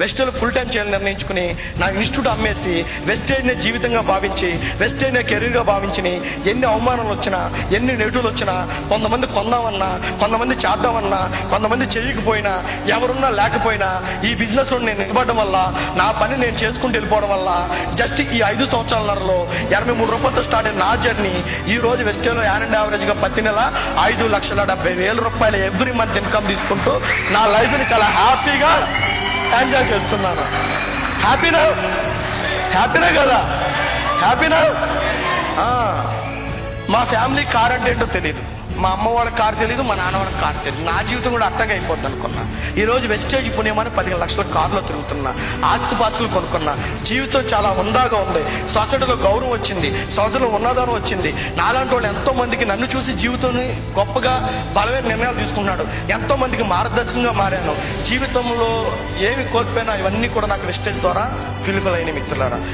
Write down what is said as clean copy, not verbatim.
వెస్టేజ్లో full time చేయాలని నిర్ణయించుకుని నా ఇన్స్టిట్యూట్ అమ్మేసి వెస్టేజ్నే జీవితంగా భావించి వెస్టేజ్నే కెరీర్గా భావించి ఎన్ని అవమానాలు వచ్చినా ఎన్ని నెగిటివ్లు వచ్చినా కొంతమంది కొందామన్నా కొంతమంది చేద్దామన్నా కొంతమంది చేయకపోయినా ఎవరున్నా లేకపోయినా ఈ బిజినెస్లో నేను నిలబడడం వల్ల నా పని నేను చేసుకుంటూ వెళ్ళిపోవడం వల్ల జస్ట్ ఈ 5 సంవత్సరాలన్నరలో 83 రూపాయలతో స్టార్ట్ అయిన నా జర్నీ ఈ రోజు వెస్టేజ్లో యావరేజ్గా ప్రతి నెల 5,70,000 రూపాయలు ఎవ్రీ మంత్ ఇన్కమ్ తీసుకుంటూ నా లైఫ్ని చాలా హ్యాపీగా ఎంజాయ్ చేస్తున్నాను. హ్యాపీనా కదా? హ్యాపీనా? మా ఫ్యామిలీ కార్ అంటే ఏంటో తెలియదు, మా అమ్మ వాళ్ళ కార్ తెలియదు, మా నాన్న వాళ్ళ కార్ తెలియదు. నా జీవితం కూడా అట్టగా అయిపోద్ది అనుకున్నా. ఈరోజు వెస్టేజ్ పుణ్యమని 15 లక్షల కార్లో తిరుగుతున్నా, ఆస్తిపాస్తులు కొనుక్కున్నా, జీవితం చాలా ఉందాగా ఉంది. సొసైటీలో గౌరవం వచ్చింది, సొసైటీలో ఉన్నదానం వచ్చింది. నాలాంటి వాళ్ళు ఎంతో మందికి నన్ను చూసి జీవితాన్ని గొప్పగా బలమైన నిర్ణయాలు తీసుకున్నాడు. ఎంతో మందికి మార్గదర్శకంగా మారాను. జీవితంలో ఏమి కోల్పోయినా ఇవన్నీ కూడా నాకు వెస్టేజ్ ద్వారా ఫుల్ఫిల్ అయిన మిత్రులారా.